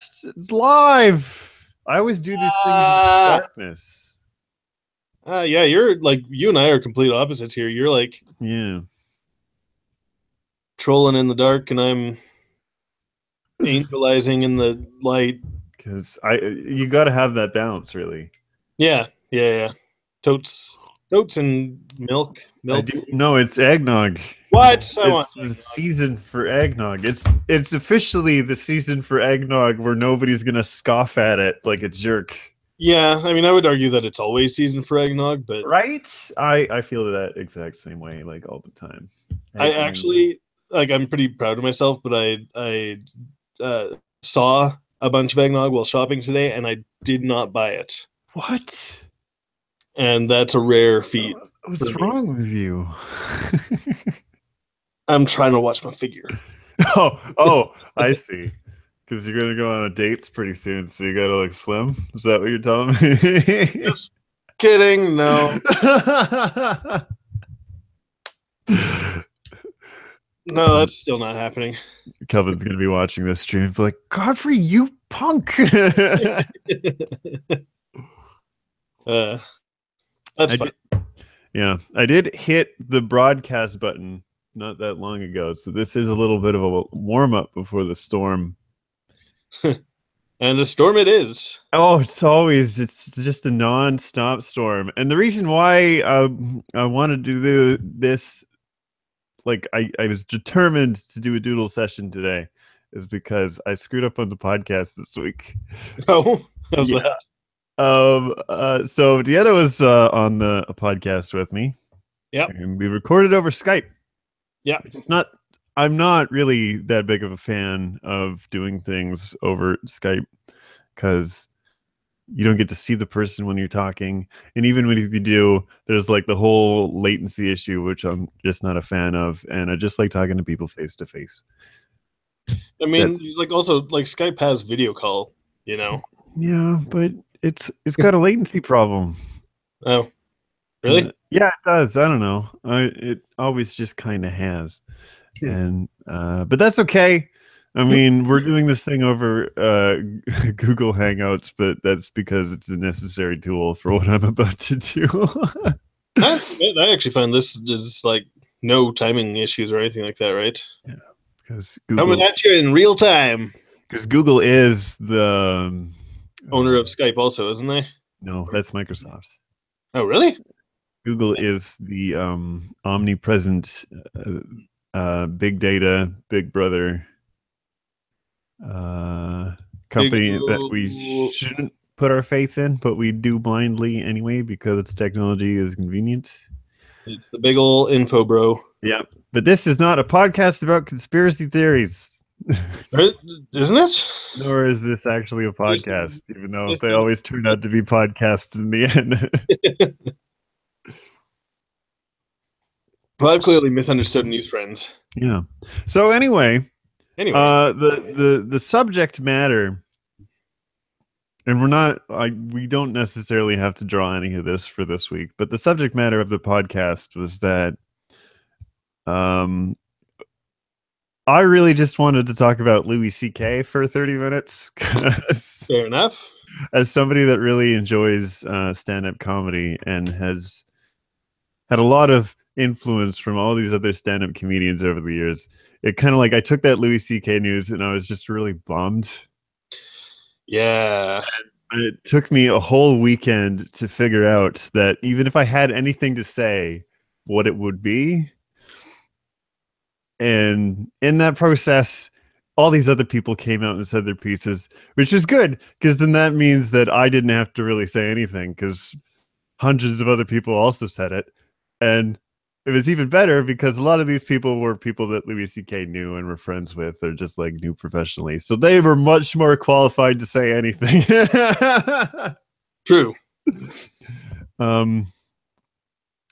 It's live. I always do these things in the darkness. Yeah, you're like, you and I are complete opposites here. You're like Yeah. trolling in the dark, and I'm angelizing in the light. Because you got to have that balance, really. Yeah. Totes and milk. I do. No, it's eggnog. What? I want It's the season for eggnog. It's officially the season for eggnog where nobody's gonna scoff at it like a jerk. Yeah, I mean, I would argue that it's always season for eggnog, but Right? I feel that exact same way, like all the time. I actually, like, I'm pretty proud of myself, but I saw a bunch of eggnog while shopping today, and I did not buy it. What? And that's a rare feat. What's wrong with you? I'm trying to watch my figure. Oh, I see. Because you're gonna go on a dates pretty soon, so you gotta look slim. Is that what you're telling me? Just kidding. No. No, that's still not happening. Kelvin's gonna be watching this stream and be like, Godfrey, you punk. That's fine. Yeah, I did hit the broadcast button not that long ago, so this is a little bit of a warm-up before the storm. And the storm it is. Oh, it's just a non-stop storm. And the reason why I wanted to do this, like I was determined to do a doodle session today, is because I screwed up on the podcast this week. Oh, how's that? So Deanna was on the podcast with me. Yeah. And we recorded over Skype. Yeah. I'm not really that big of a fan of doing things over Skype because you don't get to see the person when you're talking. And even when you do, there's like the whole latency issue, which I'm just not a fan of. And I just like talking to people face to face. I mean, like, also, like, Skype has video call, you know? Yeah, but it's got a latency problem. Oh, really? Yeah, it does. I don't know. It always just kind of has. And but that's okay. I mean, we're doing this thing over Google Hangouts, but that's because it's a necessary tool for what I'm about to do. I actually find this is like no timing issues or anything like that, right? Yeah, because coming at you in real time. Because Google is the owner of Skype, also, isn't they? No, that's Microsoft. Oh, really? Google is the omnipresent big data, big brother company that we shouldn't put our faith in, but we do blindly anyway because its technology is convenient. It's the big ol' info bro. Yeah, but this is not a podcast about conspiracy theories. Isn't it? Nor is this actually a podcast, even though they always turn out to be podcasts in the end. Well, I've clearly misunderstood NewsFriends. Yeah. So anyway, the subject matter, and we don't necessarily have to draw any of this for this week, but the subject matter of the podcast was that I really just wanted to talk about Louis C.K. for 30 minutes. Fair enough. As somebody that really enjoys stand-up comedy and has had a lot of influence from all these other stand-up comedians over the years, it kind of like I took that Louis C.K. news and I was just really bummed. Yeah. And it took me a whole weekend to figure out that even if I had anything to say, what it would be. And in that process, all these other people came out and said their pieces, which is good because then that means that I didn't have to really say anything because hundreds of other people also said it. And it was even better because a lot of these people were people that Louis C.K. knew and were friends with or just like knew professionally. So they were much more qualified to say anything. True.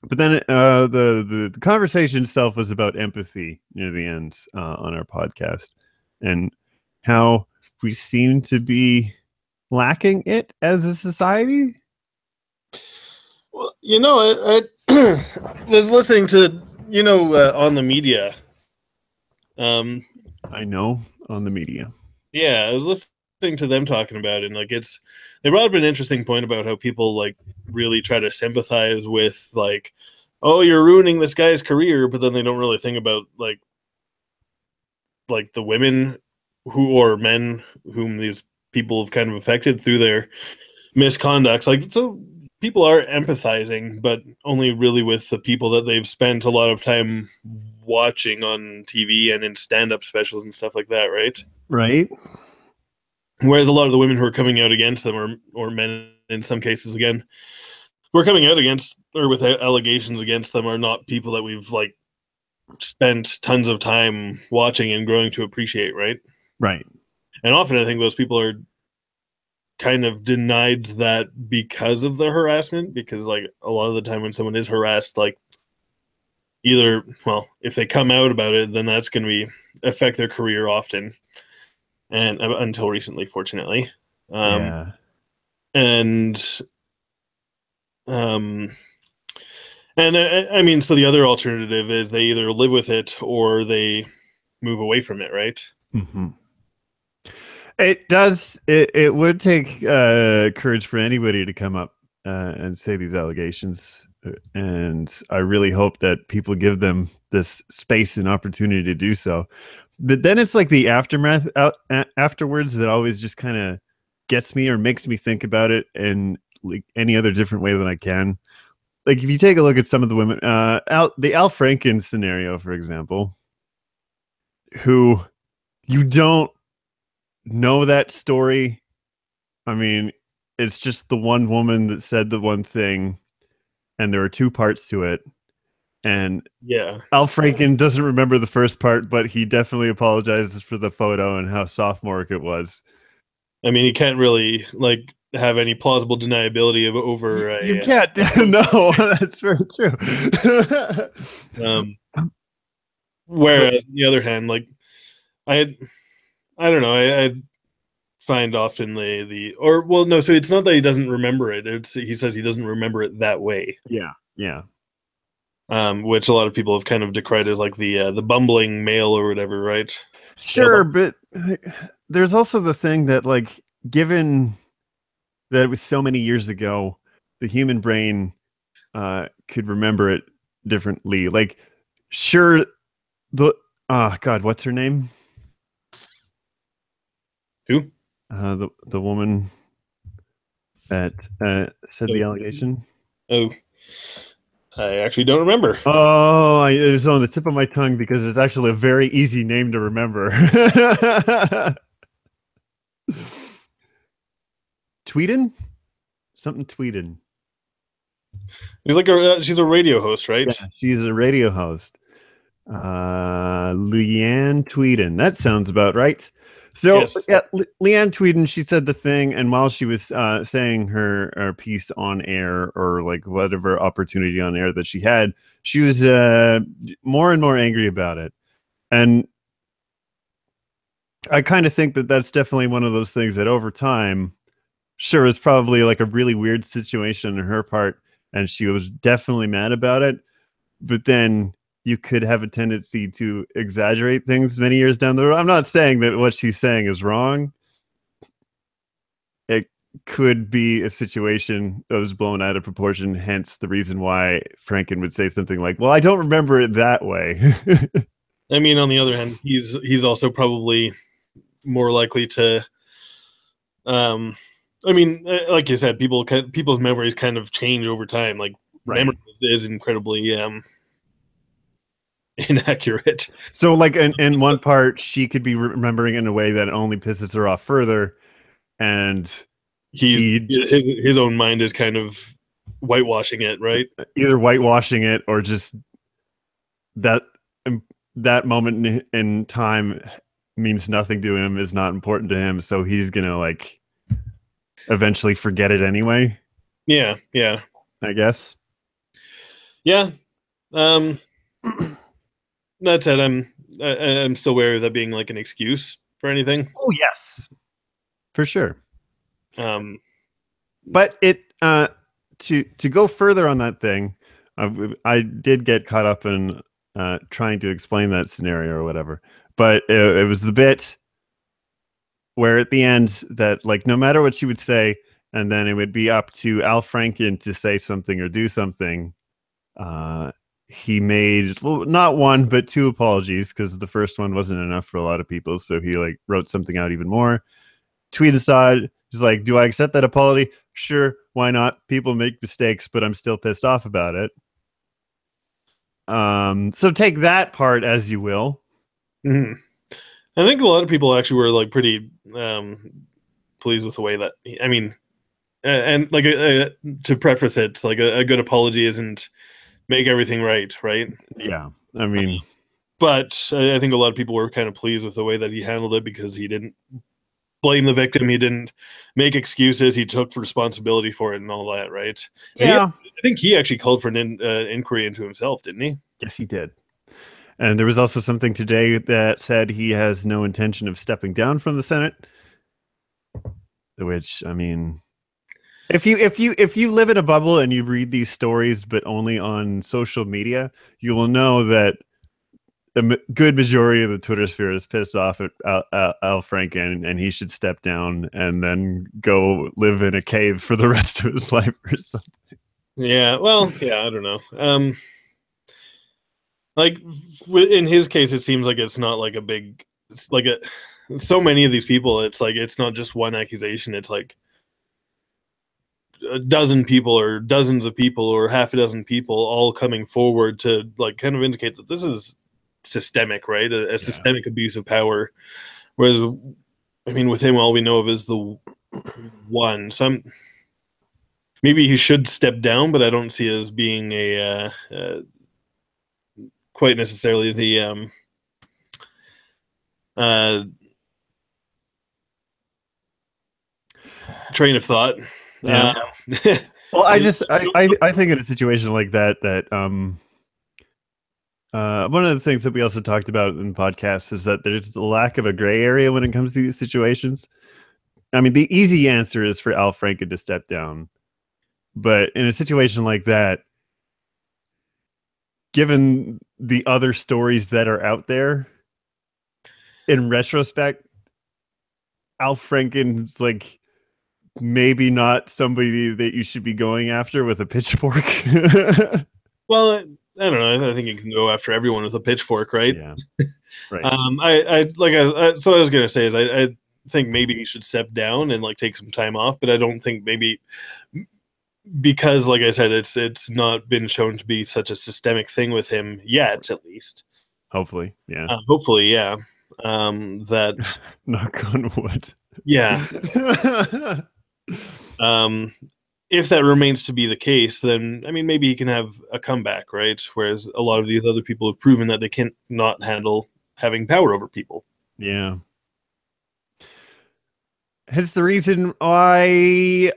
But then the conversation itself was about empathy near the end on our podcast and how we seem to be lacking it as a society. Well, you know, I was listening to, on the media. I know, on the media. Yeah, I was listening thing to them talking about it. And like they brought up an interesting point about how people like really try to sympathize with like, oh, you're ruining this guy's career, but then they don't really think about like the women who or men whom these people have kind of affected through their misconduct. Like so people are empathizing, but only really with the people that they've spent a lot of time watching on TV and in stand-up specials and stuff like that, right? Right. Whereas a lot of the women who are coming out against them, or men in some cases, again, who are coming out against or with allegations against them, are not people that we've like spent tons of time watching and growing to appreciate, right? Right. And often I think those people are kind of denied that because of the harassment, because like a lot of the time when someone is harassed, like either, well, if they come out about it, then that's going to be affect their career often, and until recently, fortunately. Yeah. And um and I mean, so the other alternative is they either live with it or they move away from it, right? Mm-hmm. It does. It would take courage for anybody to come up and say these allegations, and I really hope that people give them this space and opportunity to do so. But then it's like the aftermath afterwards that always just kind of gets me or makes me think about it in like any other different way than I can. Like if you take a look at some of the women, the Al Franken scenario, for example, who you don't know that story. I mean, it's just the one woman that said the one thing, and there are two parts to it. And Yeah. Al Franken doesn't remember the first part, but he definitely apologizes for the photo and how sophomoric it was. I mean, you can't really like have any plausible deniability of over You a can't. No, that's very true. um But whereas on the other hand, like I I don't know, I find often the or well no, so it's not that he doesn't remember it. It's he says he doesn't remember it that way. yeah, yeah, Which a lot of people have kind of decried as like the bumbling male or whatever, right? sure. But there's also the thing that, like, given that it was so many years ago, the human brain could remember it differently. Like, sure, the God, what's her name? Who? The woman that said the Oh, allegation. oh, I actually don't remember. Oh, it was on the tip of my tongue because it's actually a very easy name to remember. Tweeden? Something Tweeden. He's like she's a radio host, right? Yeah, she's a radio host. Leanne Tweeden. That sounds about right. So Yes. yeah, Leanne Tweeden, she said the thing, and while she was saying her piece on air, or like whatever opportunity on air that she had, she was more and more angry about it. And I kind of think that that's definitely one of those things that over time, sure, it's probably like a really weird situation on her part, and she was definitely mad about it. But then you could have a tendency to exaggerate things many years down the road. I'm not saying that what she's saying is wrong. It could be a situation that was blown out of proportion, hence the reason why Franken would say something like, well, I don't remember it that way. I mean, on the other hand, he's also probably more likely to um I mean, like you said, people's memories kind of change over time. Like Right. memory is incredibly inaccurate. So like in one part, she could be remembering in a way that only pisses her off further. And He's he just his own mind is kind of whitewashing it, right? either whitewashing it or just that that moment in time means nothing to him, is not important to him, so he's gonna like eventually forget it anyway, Yeah, yeah, I guess. yeah. Um, that said, I'm still wary of that being like an excuse for anything. Oh yes, for sure. Um, But it to go further on that thing, I did get caught up in trying to explain that scenario or whatever, but it was the bit where at the end that like no matter what she would say, and then it would be up to Al Franken to say something or do something. Uh, he made not one but two apologies because the first one wasn't enough for a lot of people, so he like wrote something out even more. Tweet aside, he's like, "Do I accept that apology? Sure, why not? People make mistakes, but I'm still pissed off about it." So take that part as you will. Mhm. I think a lot of people actually were like pretty pleased with the way that I mean, and like to preface it, like a good apology isn't make everything right, right? Yeah, I mean, But I think a lot of people were kind of pleased with the way that he handled it because he didn't blame the victim, he didn't make excuses, he took responsibility for it and all that, right? And yeah, I think he actually called for an inquiry into himself, didn't he? yes, he did. And there was also something today that said he has no intention of stepping down from the Senate. Which I mean, if you live in a bubble and you read these stories, but only on social media, you will know that a good majority of the Twitter sphere is pissed off at Al Franken, and he should step down and then go live in a cave for the rest of his life or something. Yeah, well, yeah, I don't know. Like in his case, it seems like it's not like a big, it's like a so many of these people. It's like it's not just one accusation. It's like a dozen people or dozens of people or half a dozen people all coming forward to like kind of indicate that this is systemic, right? A systemic abuse of power. Whereas, I mean, with him, all we know of is the one. So maybe he should step down, but I don't see it as being a quite necessarily the uh, train of thought. Yeah. Well, I think in a situation like that one of the things that we also talked about in the podcast is that there's a lack of a gray area when it comes to these situations. I mean, the easy answer is for Al Franken to step down, but in a situation like that, given the other stories that are out there, in retrospect, Al Franken's like maybe not somebody that you should be going after with a pitchfork. Well, I don't know. I think you can go after everyone with a pitchfork, right? Yeah, right. So I was gonna say is I think maybe he should step down and like take some time off, but I don't think maybe because, like I said, it's not been shown to be such a systemic thing with him yet, at least. Hopefully, yeah. Hopefully, yeah. That Knock on wood. yeah. If that remains to be the case, then I mean maybe he can have a comeback, right? Whereas a lot of these other people have proven that they can't not handle having power over people. Yeah. It's the reason why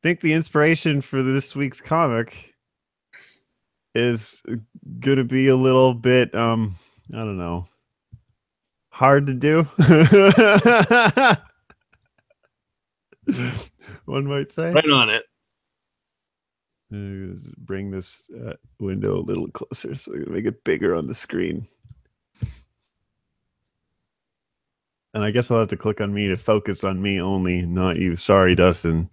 think the inspiration for this week's comic is gonna be a little bit I don't know, hard to do. One might say. Right on it. Bring this window a little closer so I can make it bigger on the screen. And I guess I'll have to click on me to focus on me only, not you. Sorry, Dustin.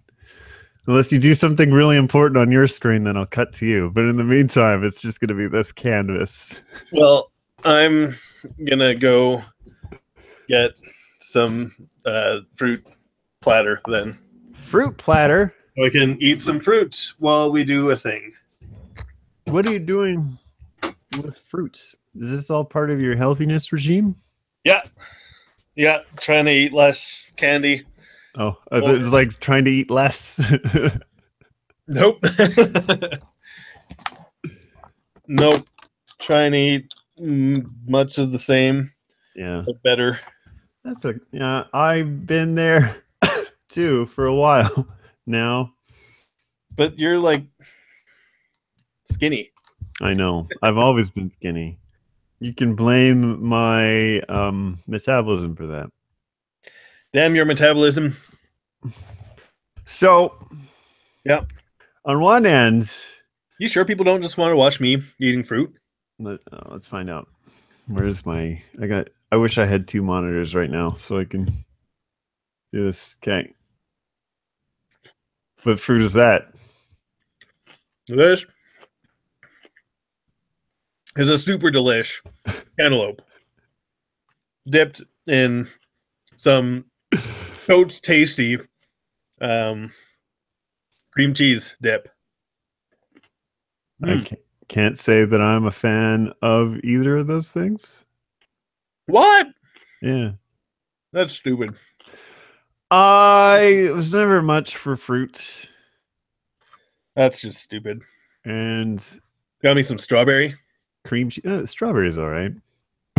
Unless you do something really important on your screen, then I'll cut to you. But in the meantime, it's just going to be this canvas. Well, I'm gonna go get some fruit platter then. Fruit platter? So I can eat some fruit while we do a thing. What are you doing with fruit? Is this all part of your healthiness regime? Yeah. Yeah, trying to eat less candy. Oh, it was like trying to eat less. Nope. Nope. Trying to eat much of the same. Yeah. But better. Yeah, I've been there too for a while now. But you're like skinny. I know. I've always been skinny. You can blame my metabolism for that. Damn your metabolism. So, yeah. On one end, you sure people don't just want to watch me eating fruit? Let's find out. Where's my? I got I wish I had two monitors right now so I can do this. Okay. What fruit is that? This is a super delish cantaloupe dipped in some totes tasty um, cream cheese dip. I Mm. can't say that I'm a fan of either of those things. What? Yeah. That's stupid. I was never much for fruit, That's just stupid. and Got me some strawberry. cream cheese. Strawberries, all right.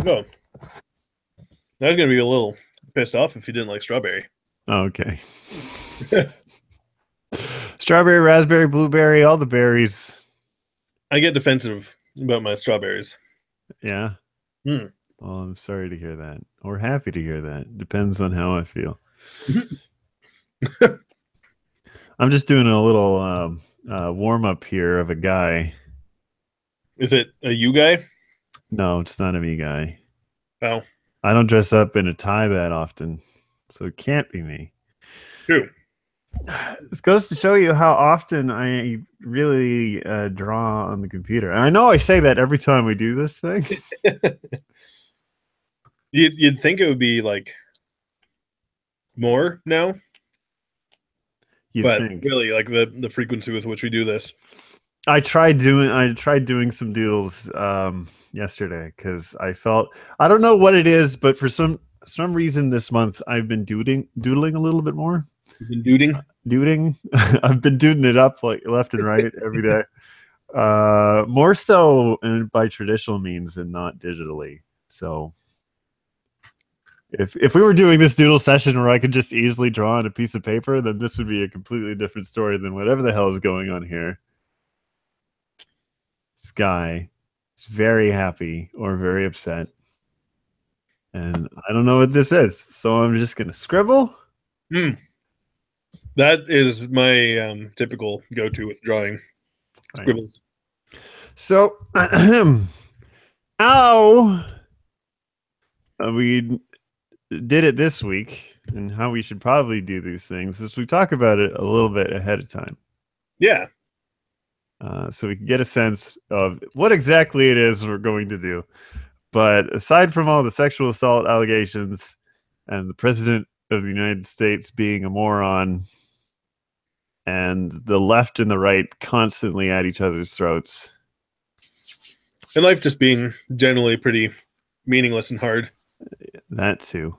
No, I was gonna be a little pissed off if you didn't like strawberry. Oh, okay. Strawberry, raspberry, blueberry, all the berries. I get defensive about my strawberries. Yeah. Mm. Well, I'm sorry to hear that, or happy to hear that. Depends on how I feel. I'm just doing a little warm up here of a guy. Is it a you guy? No, it's not a me guy. Oh, I don't dress up in a tie that often, so it can't be me. true. This goes to show you how often I really draw on the computer. And I know I say that every time we do this thing. You'd think it would be like more now, You'd but think. really, like the frequency with which we do this. I tried doing some doodles yesterday because I don't know what it is, but for some reason this month I've been doodling a little bit more. You've been duding. Duding. I've been doodling it up like left and right every day. More so by traditional means and not digitally. So if we were doing this doodle session where I could just easily draw on a piece of paper, then this would be a completely different story than whatever the hell is going on here. This guy is very happy or very upset. And I don't know what this is. So I'm just gonna scribble. Mm. That is my typical go-to with drawing Right. scribbles. So how we did it this week and how we should probably do these things is we talk about it a little bit ahead of time. Yeah. So we can get a sense of what exactly it is we're going to do. But aside from all the sexual assault allegations and the president of the United States being a moron and the left and the right constantly at each other's throats. And life just being generally pretty meaningless and hard. That too.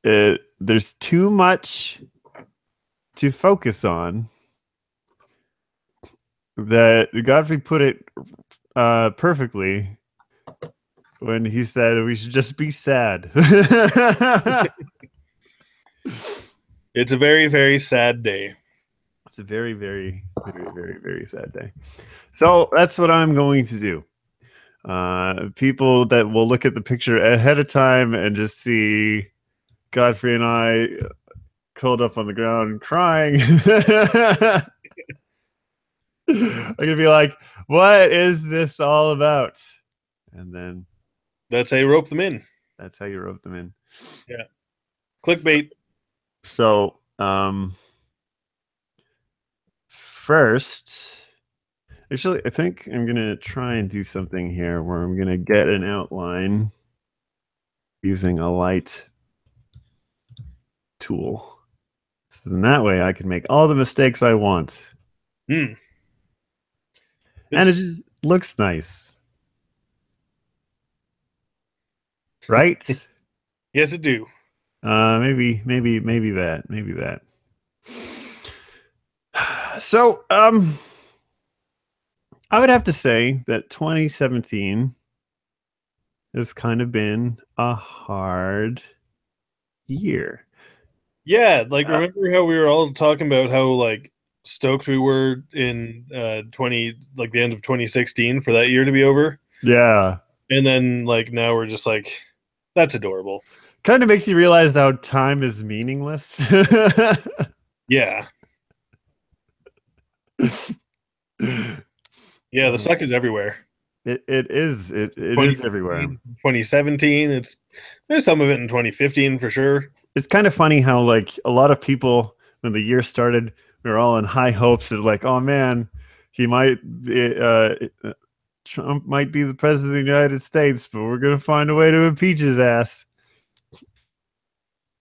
There's too much to focus on. That Godfrey put it perfectly when he said we should just be sad. It's a very, very sad day. It's a very, very, very, very, very sad day. So that's what I'm going to do. People that will look at the picture ahead of time and just see Godfrey and I curled up on the ground crying. I'm gonna be like, what is this all about? And then That's how you rope them in. that's how you wrote them in. Yeah. Clickbait. So first, actually, I think I'm gonna try and do something here where I'm gonna get an outline using a light tool. So then that way I can make all the mistakes I want. Mm. And it just looks nice. Right? Yes, it do. Maybe that. So, I would have to say that 2017 has kind of been a hard year. Yeah, like remember how we were all talking about how like stoked we were in 20 like the end of 2016 for that year to be over? Yeah. And then like now we're just like that's adorable. Kind of makes you realize how time is meaningless. Yeah. Yeah, the suck is everywhere. it is everywhere. 2016, 2017. There's some of it in 2015 for sure. It's kind of funny how like a lot of people when the year started, we were all in high hopes of like, oh man, he might be, Trump might be the president of the United States, but we're gonna find a way to impeach his ass.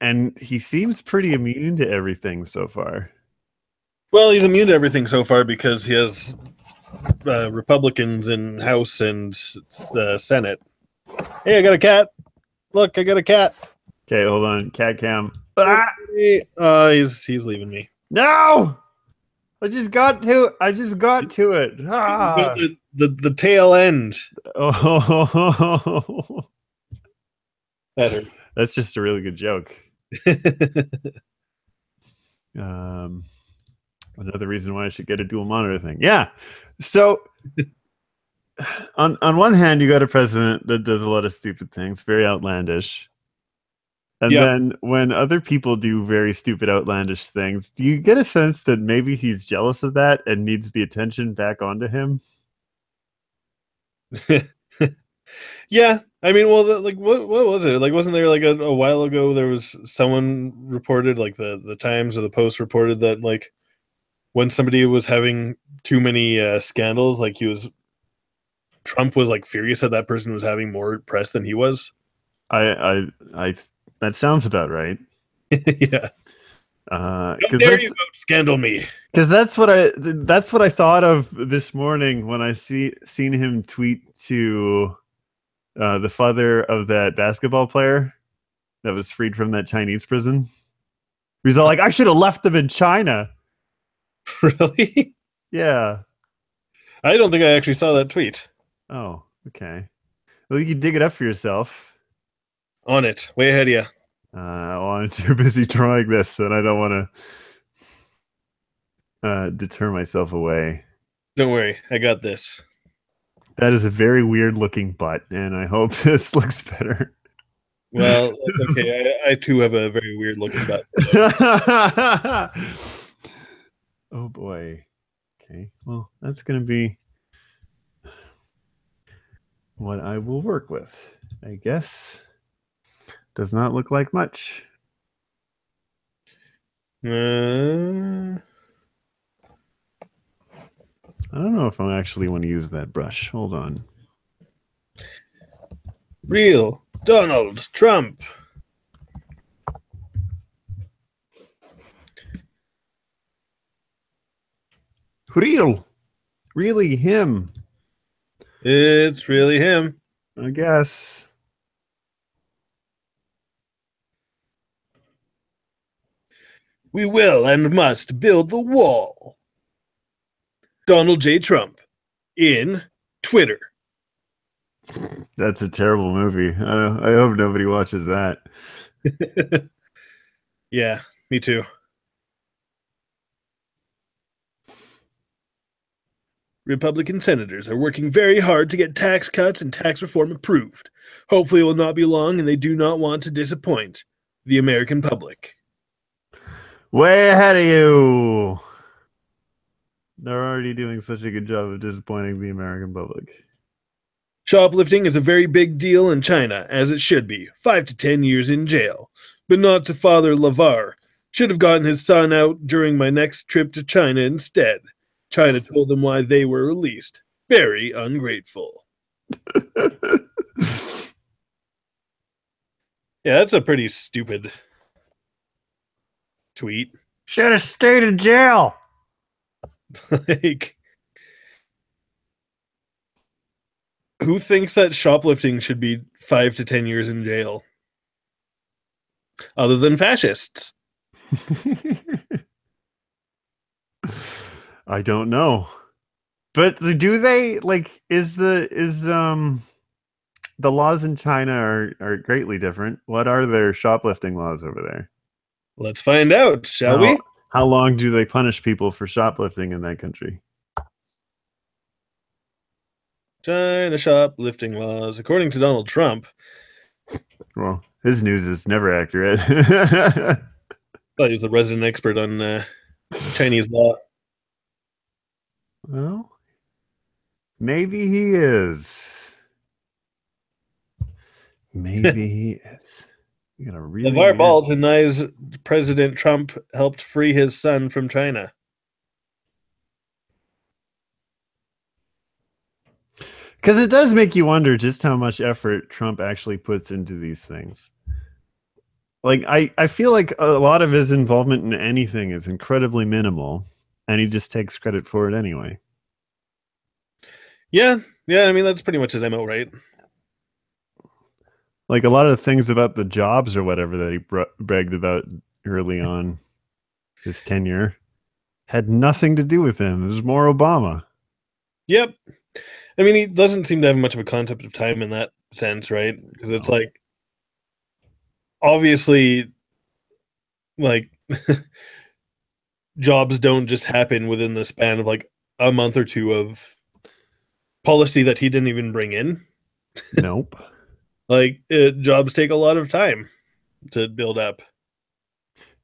And he seems pretty immune to everything so far. Well, he's immune to everything so far because he has Republicans in House and Senate. Hey, I got a cat. Look, I got a cat. Okay, hold on. Cat cam. Ah! He's leaving me. No! I just got to it. Ah! The tail end. Oh, That hurt. that's just a really good joke. Another reason why I should get a dual monitor thing. Yeah. So on one hand, you got a president that does a lot of stupid things, very outlandish. And Yep. then when other people do very stupid, outlandish things, do you get a sense that maybe he's jealous of that and needs the attention back onto him? Yeah, I mean, well, like, what was it? Like, wasn't there like a while ago there was someone reported, like the Times or the Post reported that like when somebody was having too many scandals, like Trump was like furious that person was having more press than he was. I that sounds about right. Yeah. How dare you scandal me? Because that's what I thought of this morning when I seen him tweet to the father of that basketball player that was freed from that Chinese prison. He's all like, I should have left them in China. Really? Yeah. I don't think I actually saw that tweet. Oh, okay. Well, you can dig it up for yourself. On it. Way ahead of you. Well, I'm too busy drawing this that I don't want to deter myself away. Don't worry. I got this. That is a very weird looking butt, and I hope this looks better. Well, that's okay. I too have a very weird looking butt. Oh boy. Okay. Well, that's going to be what I will work with, I guess. Does not look like much. I don't know if I actually want to use that brush. Hold on. Real Donald Trump. Real. Really him. It's really him. I guess. We will and must build the wall. Donald J. Trump in Twitter. That's a terrible movie. I hope nobody watches that. Yeah, me too. Republican senators are working very hard to get tax cuts and tax reform approved. Hopefully, it will not be long, and they do not want to disappoint the American public. Way ahead of you. They're already doing such a good job of disappointing the American public. Shoplifting is a very big deal in China, as it should be. 5 to 10 years in jail. But not to Father Lavar. Should have gotten his son out during my next trip to China instead. China told them why they were released. Very ungrateful. Yeah, that's a pretty stupid tweet. Should have stayed in jail. Like, who thinks that shoplifting should be 5 to 10 years in jail? Other than fascists. I don't know. But do they like is the laws in China are greatly different. What are their shoplifting laws over there? Let's find out, shall we? How long do they punish people for shoplifting in that country? China shoplifting laws. According to Donald Trump. Well, his news is never accurate. I thought he was the resident expert on Chinese law. Well, Maybe he is. Maybe he is. You got a really LeVar weird. Ball denies President Trump helped free his son from China. Because it does make you wonder just how much effort Trump actually puts into these things. Like, I feel like a lot of his involvement in anything is incredibly minimal, and he just takes credit for it anyway. Yeah, yeah. I mean, that's pretty much his MO, right? Like, a lot of things about the jobs or whatever that he bragged about early on his tenure had nothing to do with him. It was more Obama. Yep. I mean, he doesn't seem to have much of a concept of time in that sense, right? Because it's No. like obviously, like jobs don't just happen within the span of like a month or two of policy that he didn't even bring in. Nope. Like jobs take a lot of time to build up.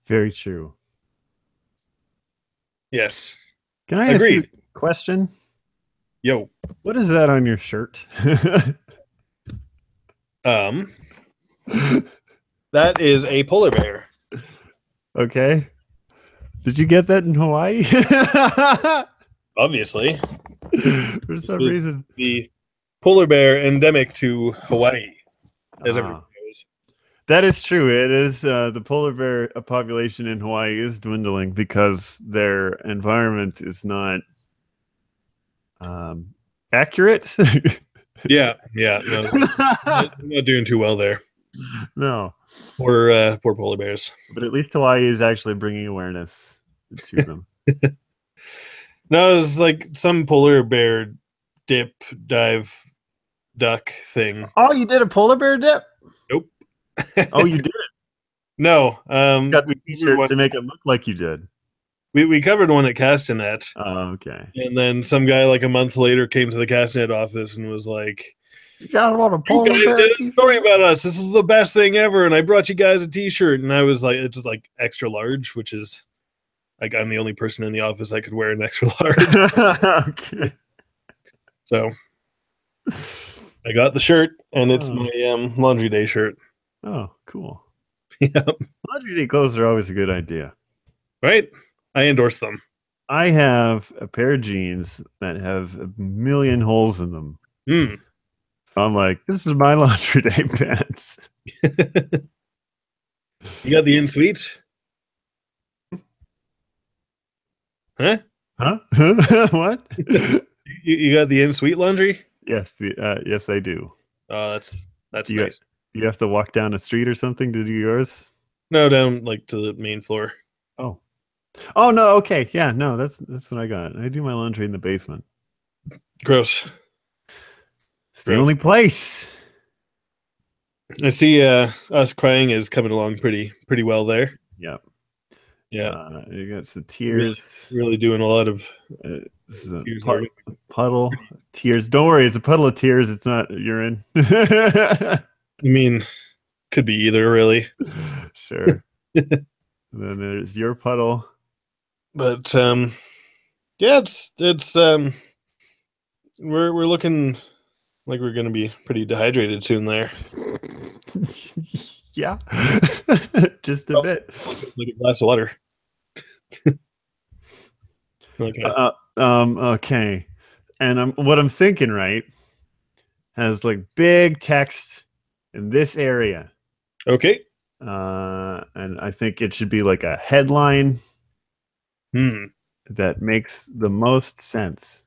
Very true. Yes, Can I ask you agreed. a question? Yo, What is that on your shirt? um, that is a polar bear. Okay. Did you get that in Hawaii? Obviously, For this some was reason. the polar bear endemic to Hawaii, as everyone Ah, knows. that is true. It is the polar bear population in Hawaii is dwindling because their environment is not um, accurate. Yeah, yeah, no, not doing too well there. No, Poor polar bears. but at least Hawaii is actually bringing awareness to them. No, it was like some polar bear dip dive duck thing. Oh, you did a polar bear dip? Nope. Oh, you did. No, Got the we covered T-shirt one. to make it look like you did. We covered one at Castanet, Oh, okay. and then some guy like a month later came to the Castanet office and was like, You got a lot of "You polar guys bear did a story T-shirts? about us. This is the best thing ever, and I brought you guys a T-shirt." And I was like, "It's just like extra large, which is like I'm the only person in the office that could wear an extra large." Okay. So I got the shirt, and it's Oh, my laundry day shirt. oh, cool. Yeah, Laundry day clothes are always a good idea. right. I endorse them. I have a pair of jeans that have a million holes in them. Mm. So I'm like, this is my laundry day pants. You got the in suite, huh? Huh? What? You got the in suite laundry. Yes, I do. Oh, Do that's you nice. do you have to walk down a street or something to do yours? No, down like to the main floor. Oh. Oh no, okay. Yeah, no, that's what I got. I do my laundry in the basement. Gross, It's the gross. only place. I see. Us crying is coming along pretty well there. Yep. Yeah, You got some really, tears. really doing a lot of This is a tears there. puddle of tears. Don't worry, it's a puddle of tears. It's not urine. I mean, could be either really, Sure. And then there's your puddle. but yeah, it's we're looking like we're gonna be pretty dehydrated soon there. Yeah, just a Oh, bit. like a glass of water. Okay. Okay. And what I'm thinking, right, has like big text in this area. Okay. And I think it should be like a headline Hmm. that makes the most sense.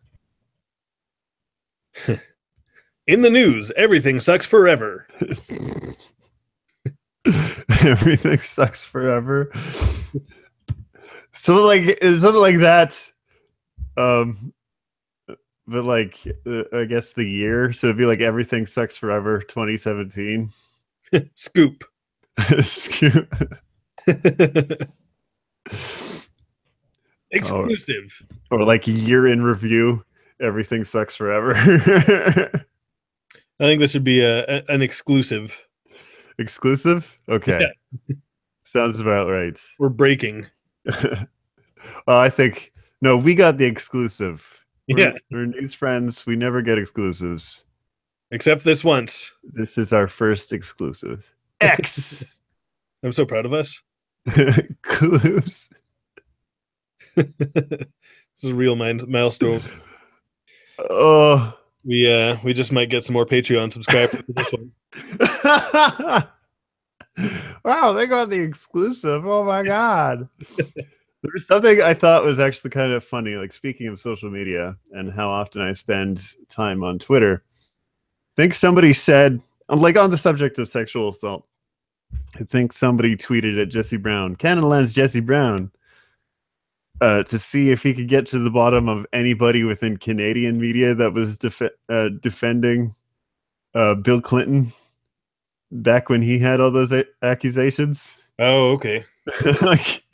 In the news, everything sucks forever. Everything sucks forever. Something like that. Um, but like I guess the year, so it'd be like everything sucks forever 2017. Scoop. or, Exclusive. or like year in review, everything sucks forever. I think this would be an exclusive. Exclusive? Okay. Yeah, Sounds about right. we're breaking. I think no, we got the exclusive Yeah, We're news friends. We never get exclusives. except this once. This is our first exclusive. X I'm so proud of us. clues. This is a real milestone. Oh. We just might get some more Patreon subscribers for this one. Wow, they got the exclusive. Oh my god. There was something I thought was actually kind of funny. Like, speaking of social media and how often I spend time on Twitter, I think somebody said, like, on the subject of sexual assault, I think somebody tweeted at Jesse Brown, Canon Lens Jesse Brown, to see if he could get to the bottom of anybody within Canadian media that was defending Bill Clinton back when he had all those accusations. Oh, okay. like,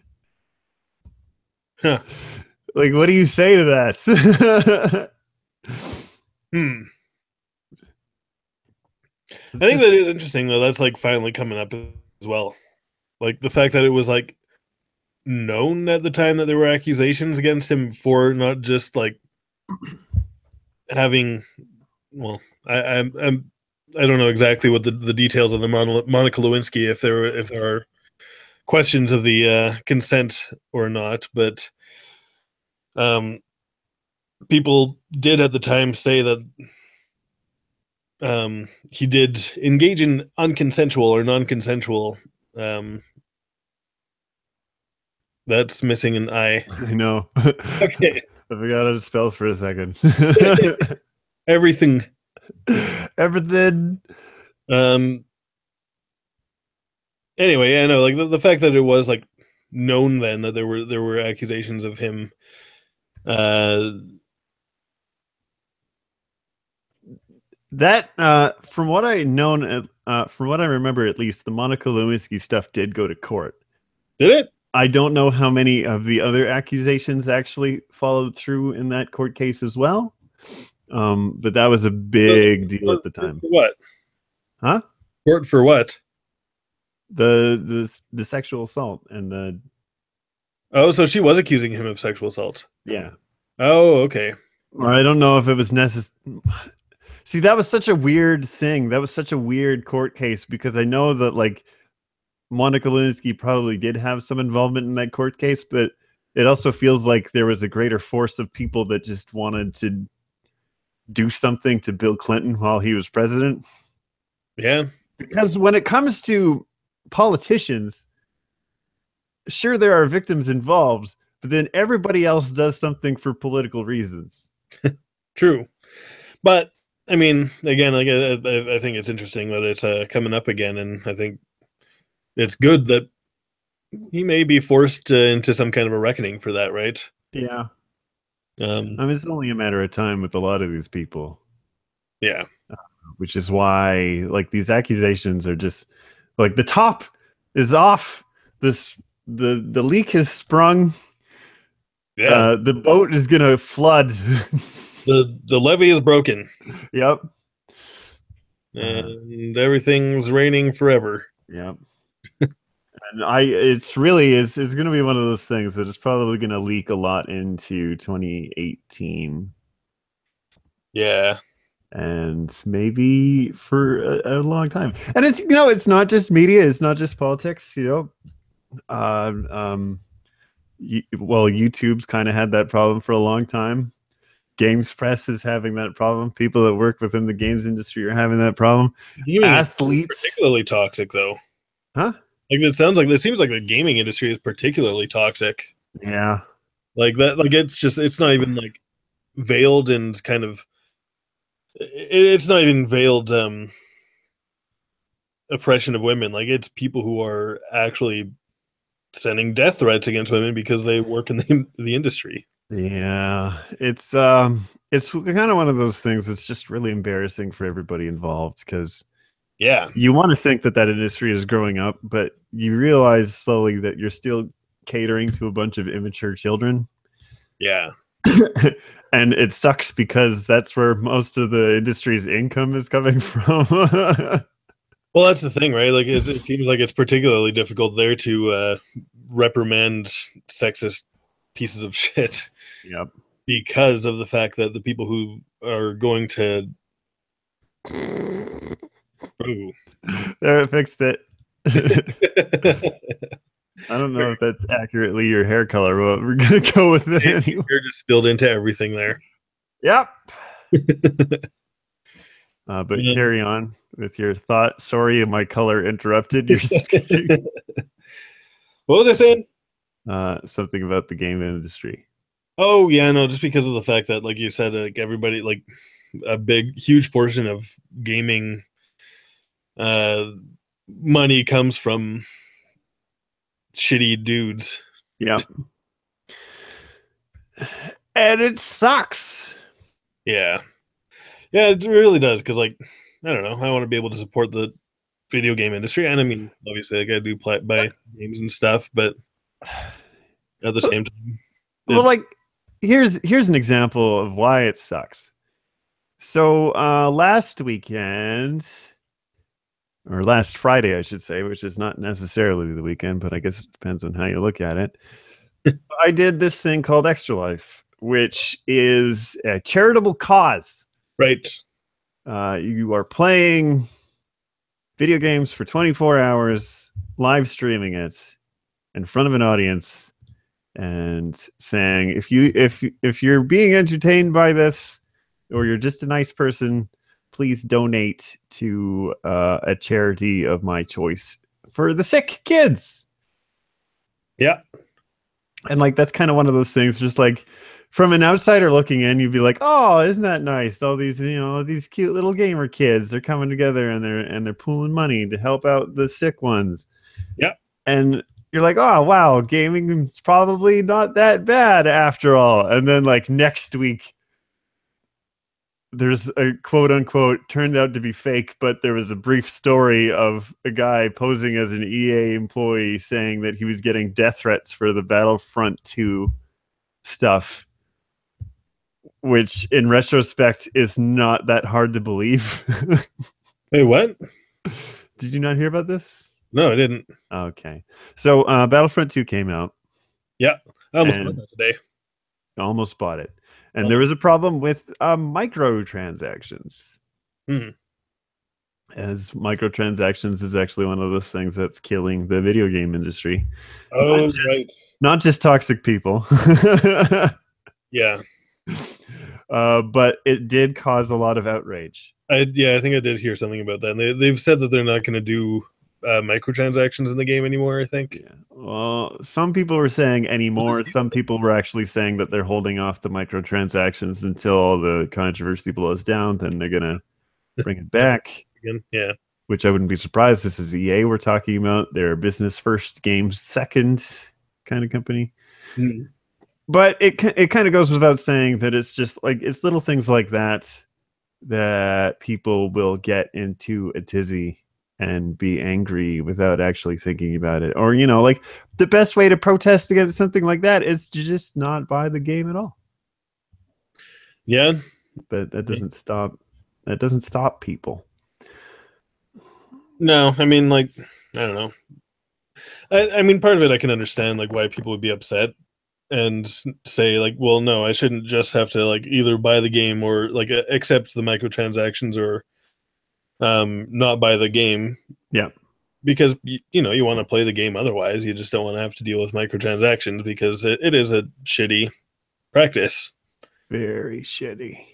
Huh. like, what do you say to that? I think that is interesting, though. That's like finally coming up as well. Like the fact that it was like known at the time that there were accusations against him for not just like having. Well, I don't know exactly what the details of the Monica Lewinsky, if there are questions of the consent or not, but people did at the time say that he did engage in unconsensual or non-consensual. That's missing an I. I know. Okay. I forgot how to spell for a second. Everything. Everything. Anyway, I know, like the fact that it was like known then that there were accusations of him. That from what I known, from what I remember, at least the Monica Lewinsky stuff did go to court. Did it? I don't know how many of the other accusations actually followed through in that court case as well. But that was a big deal at the time. For what? Huh? Court for what? The sexual assault and the. Oh, so she was accusing him of sexual assault. Yeah. Oh, okay. Or I don't know if it was necessary. See, that was such a weird thing. That was such a weird court case because I know that, like, Monica Lewinsky probably did have some involvement in that court case, but it also feels like there was a greater force of people that just wanted to do something to Bill Clinton while he was president. Yeah. Because when it comes to politicians, sure, there are victims involved, but then everybody else does something for political reasons. True. But I mean, again, like I think it's interesting that it's coming up again, and I think it's good that he may be forced into some kind of a reckoning for that, right? Yeah. I mean, it's only a matter of time with a lot of these people. Yeah. Which is why, like, these accusations are just like the top is off. The leak has sprung. Yeah. The boat is gonna flood. The levee is broken. Yep. And everything's raining forever. Yep. And it's really is going to be one of those things that is probably going to leak a lot into 2018. Yeah. And maybe for a long time. And it's, it's not just media, it's not just politics, YouTube's kind of had that problem for a long time. Games press is having that problem. People that work within the games industry are having that problem. Athletes, particularly toxic, though. Huh? Like it seems like the gaming industry is particularly toxic. Yeah. Like that. Like it's not even like veiled and kind of. It's not even veiled oppression of women. Like it's people who are actually sending death threats against women because they work in the industry. Yeah, it's kind of one of those things that's just really embarrassing for everybody involved because you want to think that industry is growing up, but you realize slowly that you're still catering to a bunch of immature children. Yeah. And it sucks because that's where most of the industry's income is coming from. Well, that's the thing, right? Like it seems like it's particularly difficult there to reprimand sexist pieces of shit. Yep. because of the fact that the people who are going to ooh. There, it fixed it. I don't know if that's accurately your hair color, but we're gonna go with it anyway. You're just spilled into everything there. Yep. But carry on with your thought. Sorry, my color interrupted your speaking. What was I saying? Something about the game industry. Oh yeah, no, just because of the fact that, like you said, like everybody, like a big, huge portion of gaming uh, money comes from shitty dudes. Yeah. And it sucks. Yeah, yeah, it really does. Because, like, I don't know, I want to be able to support the video game industry, and I mean, obviously, like, I do buy games and stuff, but at the same time, Well, like, here's an example of why it sucks. So last weekend, or last Friday, I should say, which is not necessarily the weekend, but I guess it depends on how you look at it. I did this thing called Extra Life, which is a charitable cause. right? You are playing video games for 24 hours, live streaming it in front of an audience, and saying, if you're being entertained by this, or you're just a nice person, please donate to a charity of my choice for the sick kids. Yeah, And like, that's kind of one of those things, just like from an outsider looking in, you'd be like, oh, isn't that nice? All these, these cute little gamer kids are coming together, and they're pooling money to help out the sick ones. yeah. And you're like, oh wow, gaming is probably not that bad after all. And then like next week, there's a quote unquote turned out to be fake, but there was a brief story of a guy posing as an EA employee saying that he was getting death threats for the Battlefront 2 stuff, which in retrospect is not that hard to believe. Wait, what? Did you not hear about this? No, I didn't. Okay. So Battlefront 2 came out. Yeah, I almost bought that today. Almost bought it. And there was a problem with microtransactions. As microtransactions is actually one of those things that's killing the video game industry. Oh, right. Not just toxic people. Yeah. But it did cause a lot of outrage. I think I did hear something about that. And they've said that they're not going to do microtransactions in the game anymore, I think. Yeah. Well, some people were saying anymore. Some people were actually saying that they're holding off the microtransactions until all the controversy blows down. Then they're going to bring it back. Again, yeah. Which I wouldn't be surprised. This is EA we're talking about. They're a business first, game second kind of company. Mm. But it kind of goes without saying that it's just like, it's little things like that people will get into a tizzy and be angry without actually thinking about it. Or, like the best way to protest against something like that is to just not buy the game at all. Yeah. But that doesn't stop people. No, I mean, like, I don't know. I mean, part of it I can understand, like, why people would be upset and say, like, well, no, I shouldn't just have to, like, either buy the game or, like, accept the microtransactions or not buy the game. Yeah. Because, you want to play the game otherwise. You just don't want to have to deal with microtransactions because it is a shitty practice. Very shitty.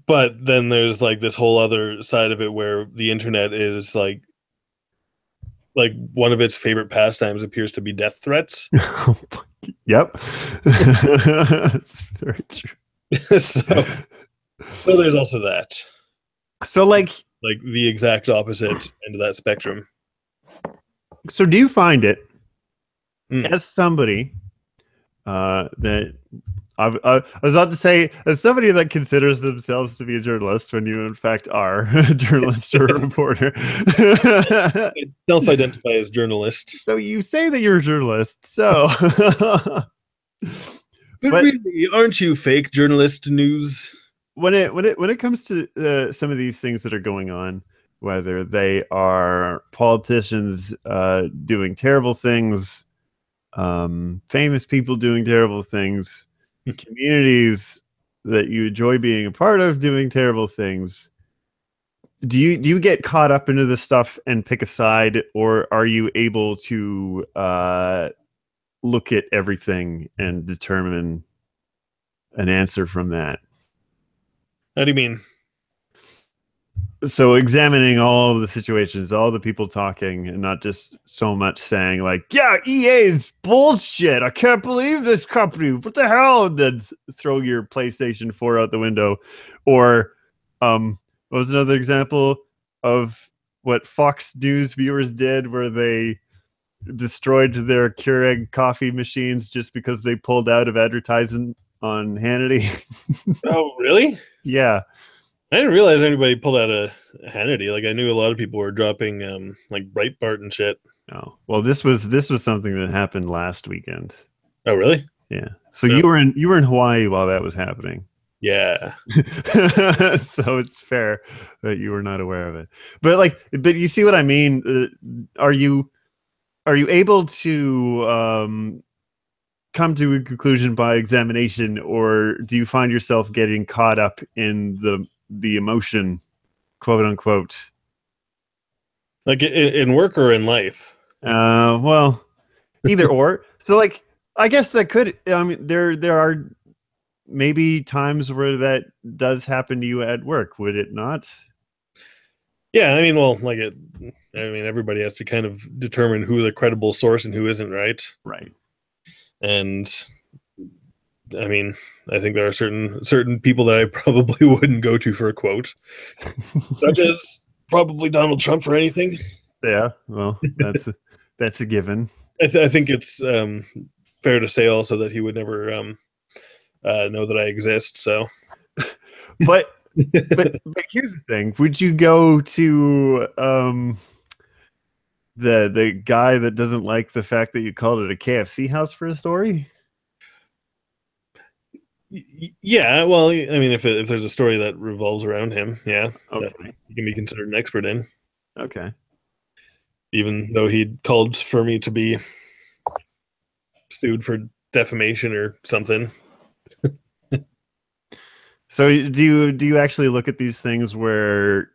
But then there's like this whole other side of it where the internet is like one of its favorite pastimes appears to be death threats. Yep. That's very true. So there's also that. So like the exact opposite end of that spectrum. So do you find it as somebody that I was about to say, as somebody that considers themselves to be a journalist when you in fact are a journalist or a reporter. I self-identify as journalist. So you say that you're a journalist. So but really, aren't you fake journalist news? When it comes to some of these things that are going on, whether they are politicians doing terrible things famous people doing terrible things, communities that you enjoy being a part of doing terrible things. Do you get caught up into this stuff and pick a side, or are you able to look at everything and determine an answer from that? How do you mean? So examining all the situations, all the people talking, and not just so much saying like, "Yeah, EA is bullshit. I can't believe this company. What the hell?" And then throw your PlayStation 4 out the window, or what was another example of what Fox News viewers did, where they destroyed their Keurig coffee machines just because they pulled out of advertising on Hannity. Oh, really? Yeah. I didn't realize anybody pulled out a Hannity. Like I knew a lot of people were dropping like Breitbart and shit. Oh, well, this was something that happened last weekend. Oh, really? Yeah. So No. you were in Hawaii while that was happening. Yeah. So it's fair that you were not aware of it. But you see what I mean? Are you able to come to a conclusion by examination, or do you find yourself getting caught up in the emotion, quote unquote? Like in work or in life? Well, either or. So like, I guess that could. I mean, there are maybe times where that does happen to you at work, would it not? Yeah, I mean, well, like it. I mean, everybody has to kind of determine who's a credible source and who isn't, right? Right. And I mean, I think there are certain people that I probably wouldn't go to for a quote, such as probably Donald Trump for anything. Yeah. Well, that's a given. I think it's fair to say also that he would never know that I exist. So, But but here's the thing: would you go to the guy that doesn't like the fact that you called it a KFC house for a story? yeah, well, I mean, if there's a story that revolves around him, yeah, that Okay. he can be considered an expert in, Okay. even though he called for me to be sued for defamation or something. So do you actually look at these things where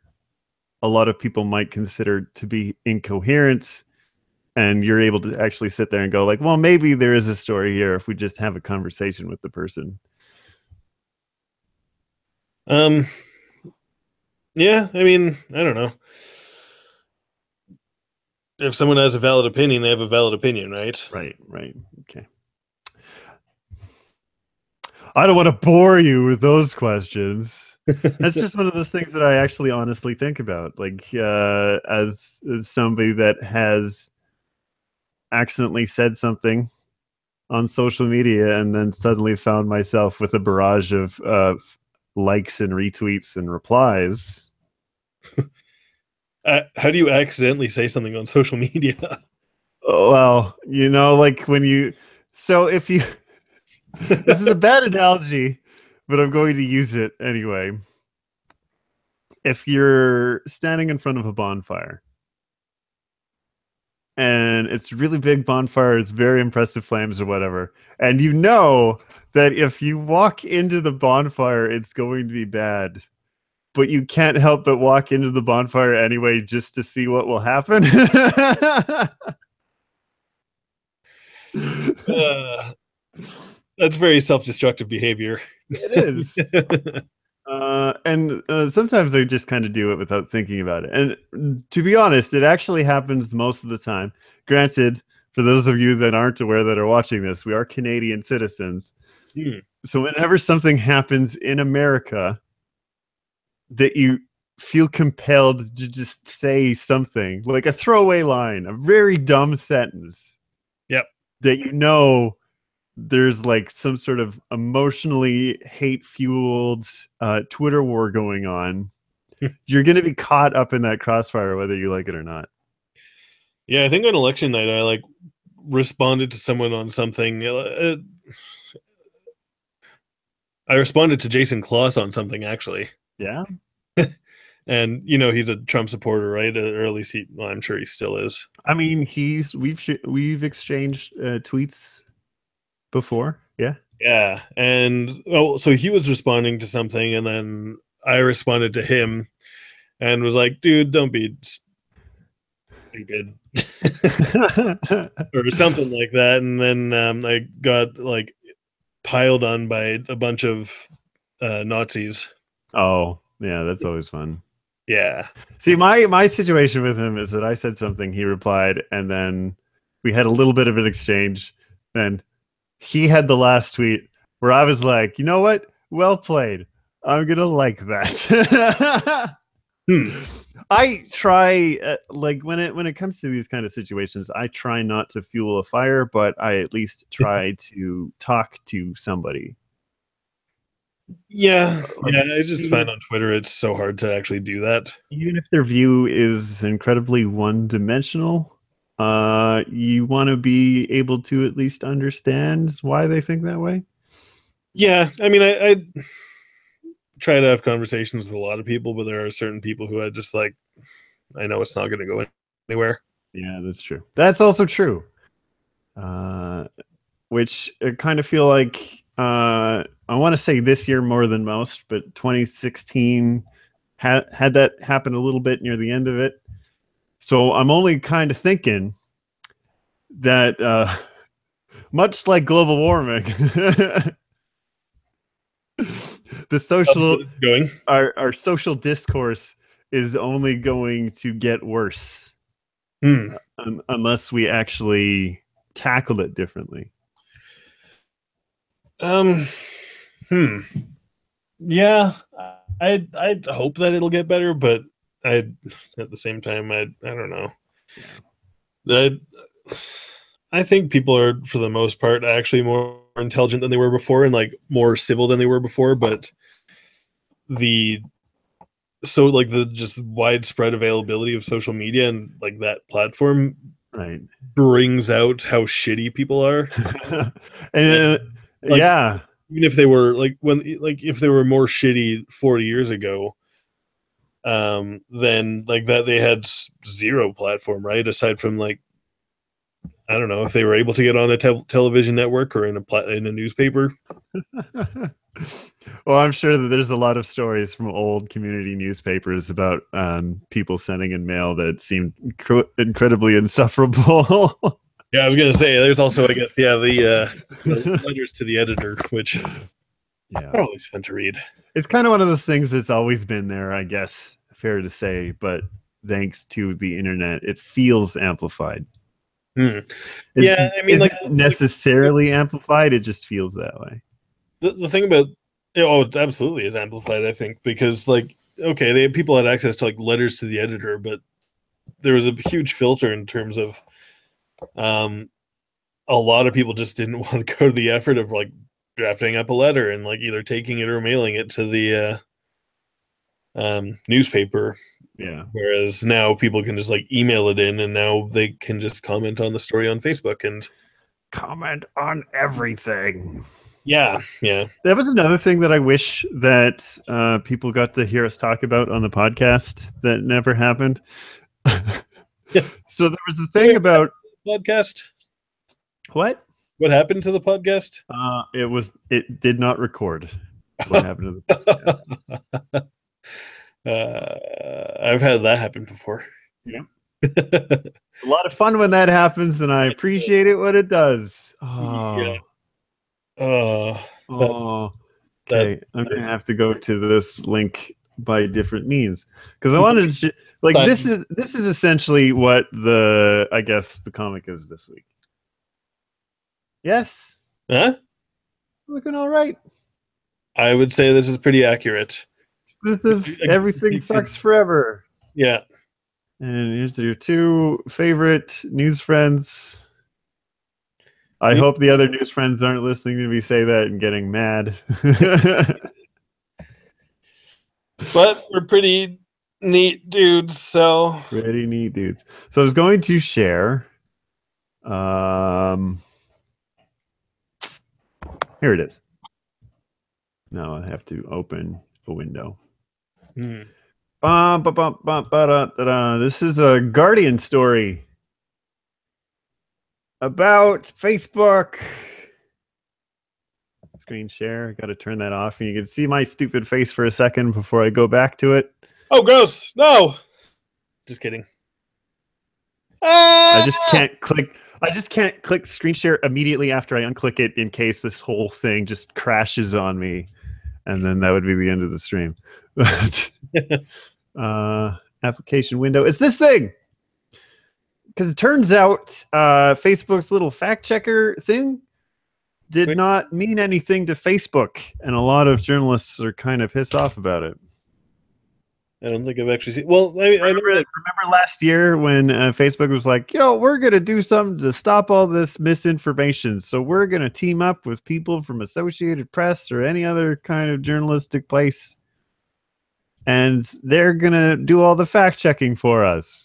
a lot of people might consider to be incoherent, and you're able to actually sit there and go like, well, maybe there is a story here if we just have a conversation with the person? Um, yeah, I mean, I don't know. If someone has a valid opinion, they have a valid opinion, right? Right, right. Okay. I don't want to bore you with those questions. That's just one of those things that I actually honestly think about. Like, as somebody that has accidentally said something on social media and then suddenly found myself with a barrage of likes and retweets and replies. How do you accidentally say something on social media? Oh, well, like when you, so if you, this is a bad analogy, but I'm going to use it anyway. If you're standing in front of a bonfire and it's a really big bonfire, it's very impressive flames or whatever, and you know that if you walk into the bonfire, it's going to be bad, but you can't help but walk into the bonfire anyway just to see what will happen. uh, that's very self-destructive behavior. It is. And sometimes I just kind of do it without thinking about it. And to be honest, it actually happens most of the time. Granted, for those of you that aren't aware that are watching this, we are Canadian citizens. Hmm. So whenever something happens in America that you feel compelled to just say something, like a throwaway line, a very dumb sentence, Yep. that there's like some sort of emotionally hate fueled Twitter war going on, you're going to be caught up in that crossfire, whether you like it or not. Yeah, I think on election night, I like responded to someone on something. I responded to Jason Kloss on something actually. Yeah. And you know he's a Trump supporter, right? Or at least well, I'm sure he still is. I mean, we've exchanged tweets before. Yeah. Yeah, and so he was responding to something, and then I responded to him and was like, "Dude, don't be stupid," or something like that. And then I got like piled on by a bunch of Nazis. Oh, yeah, that's always fun. Yeah. See, my situation with him is that I said something, he replied, and then we had a little bit of an exchange. Then he had the last tweet where I was like, you know what? Well played. I'm gonna like that. Hmm. I try like when it comes to these kind of situations, I try not to fuel a fire, but I at least try to talk to somebody. Yeah, Like yeah. I just even find if on Twitter it's so hard to actually do that. even if their view is incredibly one-dimensional, you want to be able to at least understand why they think that way. Yeah, I mean, I try to have conversations with a lot of people, but there are certain people who I just like. I know it's not going to go anywhere. Yeah, that's true. That's also true. Uh, which I kind of feel like I want to say this year more than most, but 2016 had that happen a little bit near the end of it. So I'm only kind of thinking that much like global warming, the social Going. our social discourse is only going to get worse Hmm. unless we actually tackle it differently. Um. Hmm. Yeah. I hope that it'll get better, but I at the same time I don't know. Yeah. I I think people are for the most part actually more intelligent than they were before and like more civil than they were before, but the so like the just widespread availability of social media and like that platform Right. brings out how shitty people are. And And like yeah, even if they were like when like if they were more shitty 40 years ago, then like that they had zero platform, right? Aside from like I don't know if they were able to get on a television network or in in a newspaper. well, I'm sure that there's a lot of stories from old community newspapers about people sending in mail that seemed incredibly insufferable. Yeah, I was gonna say there's also I guess yeah the letters to the editor, which Yeah. are always fun to read. It's kind of one of those things that's always been there, I guess, fair to say, but thanks to the internet, it feels amplified. Hmm. It Yeah, I mean isn't necessarily amplified, it just feels that way. the thing about oh it absolutely is amplified I think because like okay people had access to like letters to the editor but there was a huge filter in terms of um a lot of people just didn't want to go to the effort of like drafting up a letter and like either taking it or mailing it to the newspaper, Yeah. whereas now people can just like email it in and now they can just comment on the story on Facebook and Comment on everything. yeah, yeah. That was another thing that I wish that people got to hear us talk about on the podcast that never happened. So there was a thing Wait, about podcast, what? what happened to the podcast? It did not record. What happened to the podcast? I've had that happen before. Yeah. A lot of fun when that happens, and I appreciate it when it does. Yeah. Oh, That oh. that Okay, I'm gonna have to go to this link by different means because I wanted to like that this is essentially what the I guess the comic is this week. Yes, huh? looking all right. I would say this is pretty accurate. Exclusive. Everything sucks forever. Yeah. And here's your two favorite news friends. I hope the other news friends aren't listening to me say that and getting mad. But we're pretty neat dudes, so Pretty neat dudes. So I was going to share. Um, Here it is. Now I have to open a window. hmm. This is a Guardian story about Facebook. Screen share. Got to turn that off, and you can see my stupid face for a second before I go back to it. Oh, gross! No, just kidding. I just can't click. I just can't click screen share immediately after I unclick it in case this whole thing just crashes on me, and then that would be the end of the stream. Application window is this thing, because it turns out Facebook's little fact checker thing did not mean anything to Facebook, and a lot of journalists are kind of pissed off about it. I don't think I've actually seen. Well, I remember last year when Facebook was like, we're going to do something to stop all this misinformation. So we're going to team up with people from Associated Press or any other kind of journalistic place. And they're going to do all the fact checking for us.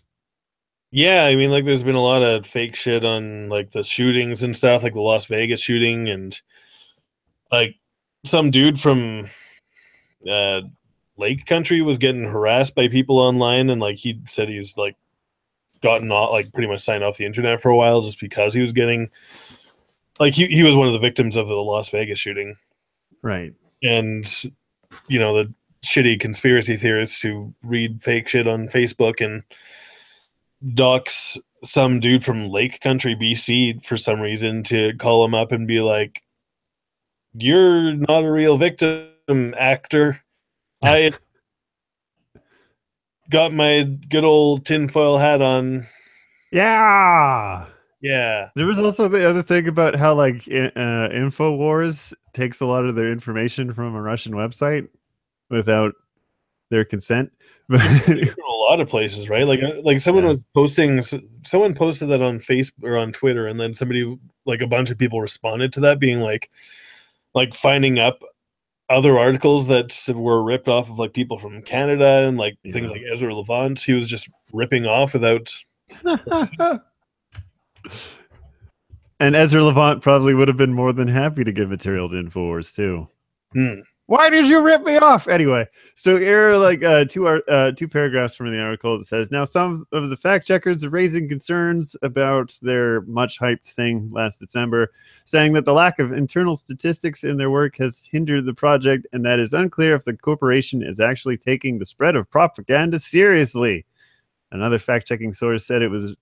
Yeah, I mean, like, there's been a lot of fake shit on, like, the shootings and stuff, like the Las Vegas shooting, and, like, some dude from Lake Country was getting harassed by people online, and, like, he said he's, like, gotten off, like, pretty much signed off the internet for a while just because he was getting, like, he was one of the victims of the Las Vegas shooting. Right. And, the shitty conspiracy theorists who read fake shit on Facebook and dox some dude from Lake Country, BC, for some reason, to call him up and be like, "You're not a real victim, actor. I got my good old tinfoil hat on." Yeah. Yeah. There was also the other thing about how, like, InfoWars takes a lot of their information from a Russian website without their consent. But a lot of places, right? Like someone was posting, someone posted that on Facebook or on Twitter, and then somebody, like, a bunch of people responded to that, being like finding up other articles that were ripped off of, like, people from Canada and, like, things like Ezra Levant. He was just ripping off without. And Ezra Levant probably would have been more than happy to give material to InfoWars too. Why did you rip me off? Anyway, so here are, like, two paragraphs from the article that says, now some of the fact checkers are raising concerns about their much hyped thing last December, saying that the lack of internal statistics in their work has hindered the project, and that is unclear if the corporation is actually taking the spread of propaganda seriously. Another fact-checking source said it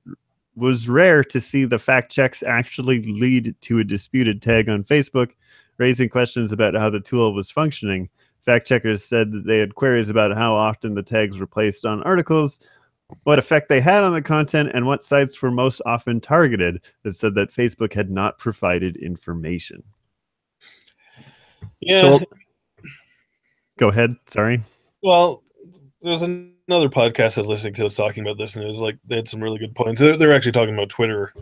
was rare to see the fact checks actually lead to a disputed tag on Facebook, raising questions about how the tool was functioning. Fact checkers said that they had queries about how often the tags were placed on articles, what effect they had on the content, and what sites were most often targeted. That said that Facebook had not provided information. Yeah. So, go ahead. Sorry. Well, there's another podcast I was listening to was talking about this, and it was like they had some really good points. They're actually talking about Twitter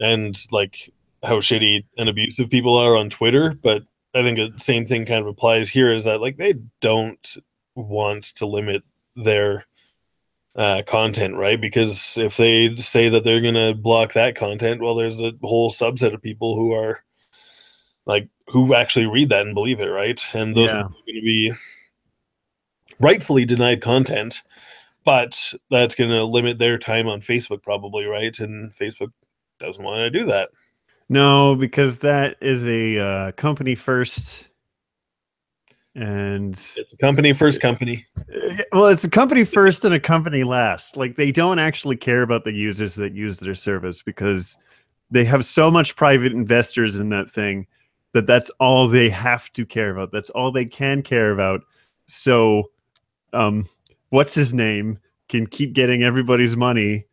and, like, how shitty and abusive people are on Twitter, but I think the same thing kind of applies here, is that, like, they don't want to limit their content, right? Because if they say that they're going to block that content, well, there's a whole subset of people who are, like, who actually read that and believe it, right? And those are going to be rightfully denied content, but that's going to limit their time on Facebook probably, right? And Facebook doesn't want to do that. No, because that is a company first, and it's a company first company. Well, it's a company first and a company last. Like, they don't actually care about the users that use their service, because they have so much private investors in that thing that that's all they have to care about. That's all they can care about. So, what's his name can keep getting everybody's money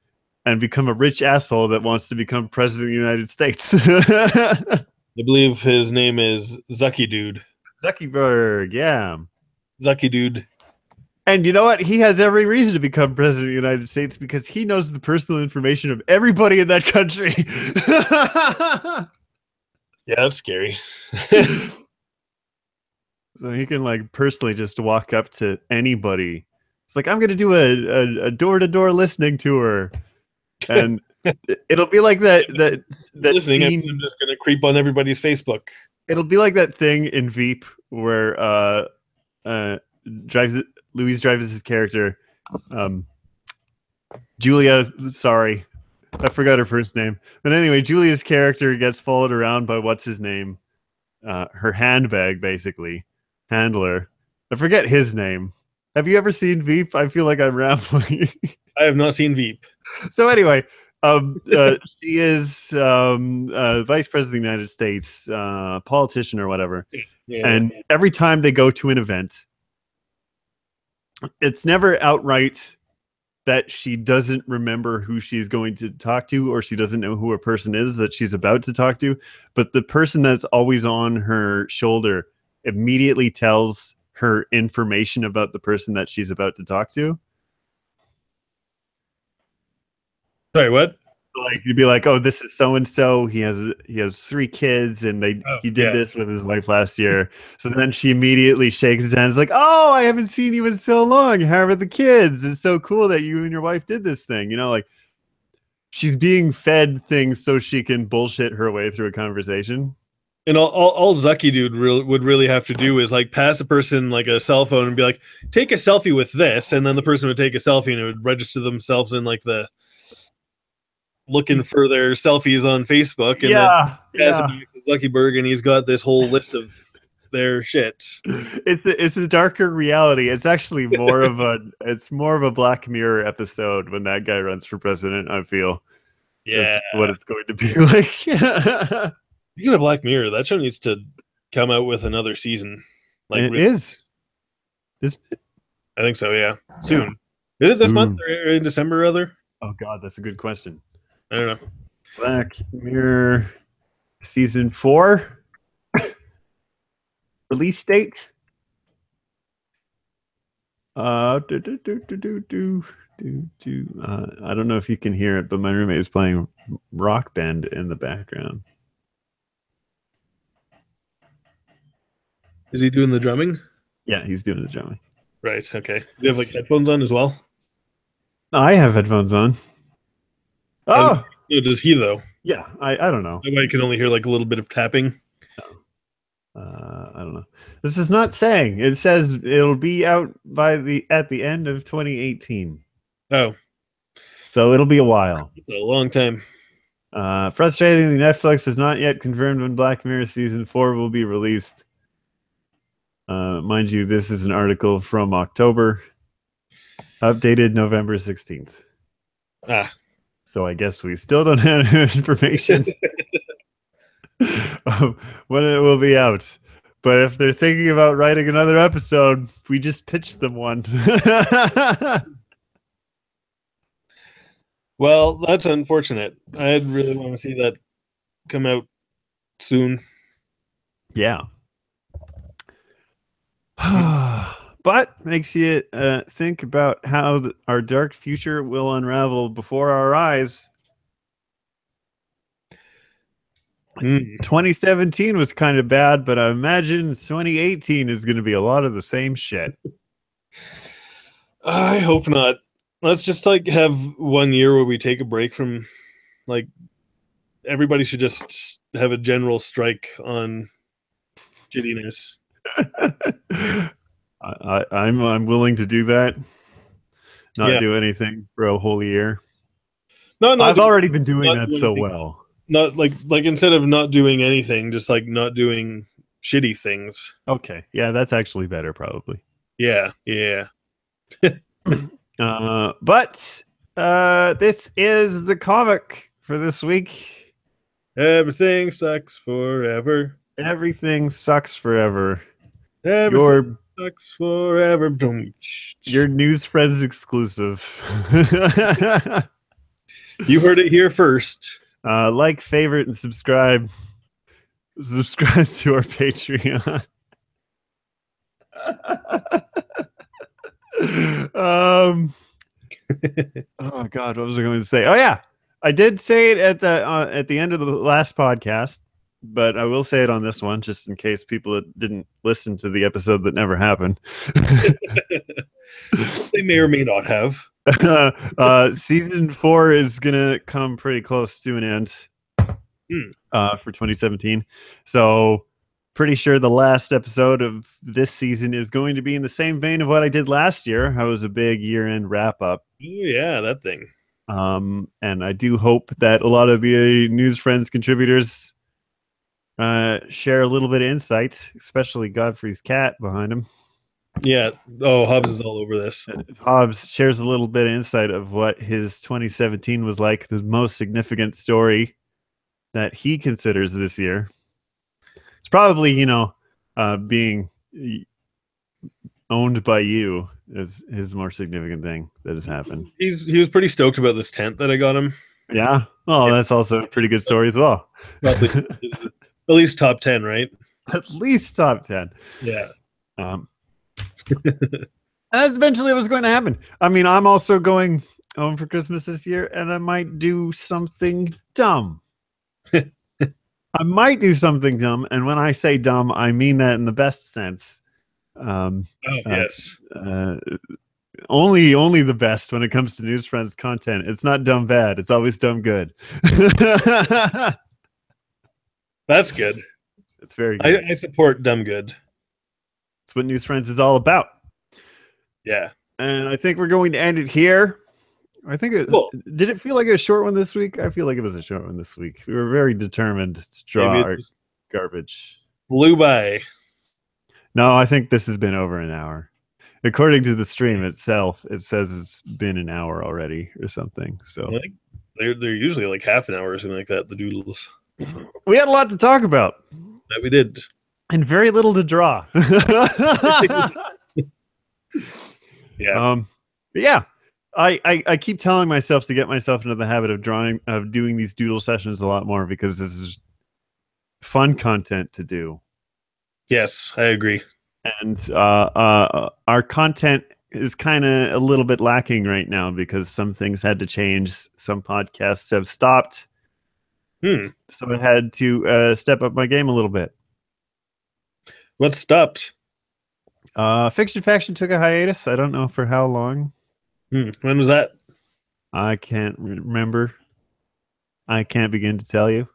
and become a rich asshole that wants to become president of the United States. I believe his name is Zucky Dude. Zuckerberg, yeah. Zucky Dude. And you know what? He has every reason to become president of the United States, because he knows the personal information of everybody in that country. Yeah, that's scary. So he can, like, personally just walk up to anybody. It's like, I'm going to do a door-to-door listening tour. And it'll be like that listening, scene. I'm just gonna creep on everybody's Facebook. It'll be like that thing in Veep where Louise Dreyfus's character, Julia. Sorry, I forgot her first name. But anyway, Julia's character gets followed around by what's his name, her handbag, basically handler. I forget his name. Have you ever seen Veep? I feel like I'm rambling. I have not seen Veep. So anyway, she is vice president of the United States, politician or whatever. Yeah. And every time they go to an event, it's never outright that she doesn't remember who she's going to talk to, or she doesn't know who a person is that she's about to talk to. But the person that's always on her shoulder immediately tells her information about the person that she's about to talk to. Sorry, what? Like you'd be like, oh, this is so and so. He has 3 kids, and he did this with his wife last year. So then she immediately shakes his hand. It's like, oh, I haven't seen you in so long. How are the kids? It's so cool that you and your wife did this thing. You know, like she's being fed things so she can bullshit her way through a conversation. And all Zucky dude would really have to do is like pass a person like a cell phone and be like, take a selfie with this, and then the person would take a selfie and it would register themselves in like the looking for their selfies on Facebook, and then Zuckerberg, and he's got this whole list of their shit. It's a darker reality. It's actually more of a Black Mirror episode when that guy runs for president. I feel, that's what it's going to be like. Speaking of Black Mirror, that show needs to come out with another season. Like it is, isn't it? I think so. Yeah, soon. Is it this month or in December? Or other? Oh God, that's a good question. I don't know. Black Mirror season 4 release date. I don't know if you can hear it, but my roommate is playing Rock Band in the background. Is he doing the drumming? Yeah, he's doing the drumming. Right. Okay. Do you have like headphones on as well? I have headphones on. Oh, does he though? Yeah, I don't know. I can only hear like a little bit of tapping. I don't know. This is not saying. It says it'll be out at the end of 2018. Oh, so it'll be a while. It's a long time. Frustratingly, Netflix has not yet confirmed when Black Mirror season 4 will be released. Mind you, this is an article from October, updated November 16th. So I guess we still don't have information of when it will be out. But if they're thinking about writing another episode, we just pitched them one. Well, that's unfortunate. I'd really want to see that come out soon. Yeah. But makes you think about how our dark future will unravel before our eyes. 2017 was kind of bad, but I imagine 2018 is going to be a lot of the same shit. I hope not. Let's just like have 1 year where we take a break from, like, everybody should just have a general strike on shittiness. I'm willing to do that. Not do anything for a whole year. No, I've already been doing that so well. Not like instead of not doing anything, just like not doing shitty things. Okay, yeah, that's actually better, probably. Yeah. But this is the comic for this week. Everything sucks forever. Everything sucks forever. Everything sucks forever. Your NewsFriends exclusive. You heard it here first. Like, favorite, and subscribe. Subscribe to our Patreon. Oh God, what was I going to say? Oh yeah, I did say it at the end of the last podcast, but I will say it on this one just in case people didn't listen to the episode that never happened. They may or may not have. Season 4 is gonna come pretty close to an end for 2017. So pretty sure the last episode of this season is going to be in the same vein of what I did last year. I was a big year-end wrap-up. Oh yeah, that thing. And I do hope that a lot of the NewsFriends contributors share a little bit of insight, especially Godfrey's cat behind him. Yeah. Oh, Hobbs is all over this. Hobbs shares a little bit of insight of what his 2017 was like, the most significant story that he considers this year. It's probably, being owned by you is his more significant thing that has happened. He was pretty stoked about this tent that I got him. Yeah. Oh, Yeah. That's also a pretty good story as well. Probably at least top 10, right? At least top 10. Yeah. That's eventually what's going to happen. I mean, I'm also going home for Christmas this year, and I might do something dumb. I might do something dumb, and when I say dumb, I mean that in the best sense. Yes. Only the best when it comes to NewsFriends content. It's not dumb bad. It's always dumb good. That's good. It's very good. I support dumb good. It's what NewsFriends is all about. Yeah. And I think we're going to end it here. I think did it feel like a short one this week? I feel like it was a short one this week. We were very determined to draw our garbage. Flew by. No, I think this has been over an hour. According to the stream itself, it says it's been an hour already or something. So they're usually like half an hour or something like that, the doodles. We had a lot to talk about. That we did. And very little to draw. Yeah. Yeah. I keep telling myself to get myself into the habit of doing these doodle sessions a lot more because this is fun content to do. Yes, I agree. And our content is kind of a little bit lacking right now because some things had to change. Some podcasts have stopped. So I had to step up my game a little bit. What stopped? Fiction Faction took a hiatus. I don't know for how long. When was that? I can't remember. I can't begin to tell you.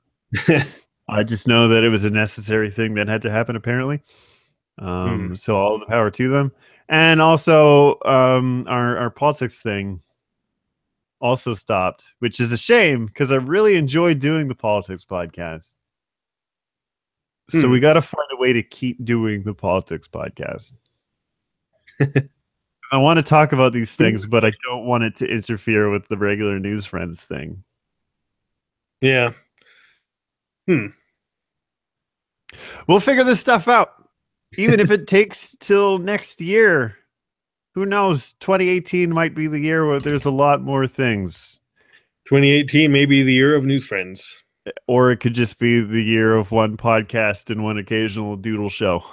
I just know that it was a necessary thing that had to happen, apparently. So all the power to them. And also, our politics thing also stopped, which is a shame because I really enjoyed doing the politics podcast. So we got to find a way to keep doing the politics podcast. I want to talk about these things, but I don't want it to interfere with the regular NewsFriends thing. Yeah. We'll figure this stuff out. Even if it takes till next year. Who knows? 2018 might be the year where there's a lot more things. 2018 may be the year of NewsFriends. Or it could just be the year of one podcast and one occasional doodle show.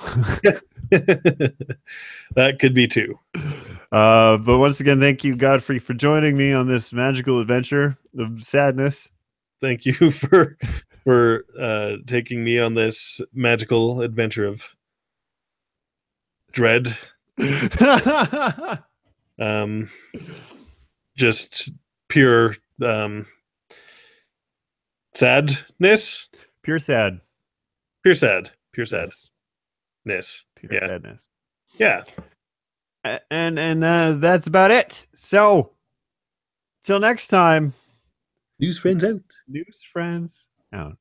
That could be too. But once again, thank you, Godfrey, for joining me on this magical adventure of sadness. Thank you for taking me on this magical adventure of dread. Just pure sadness. Pure sad. Pure sad. Pure sadness. Pure sadness. Yeah. And that's about it. So till next time. NewsFriends out. NewsFriends out.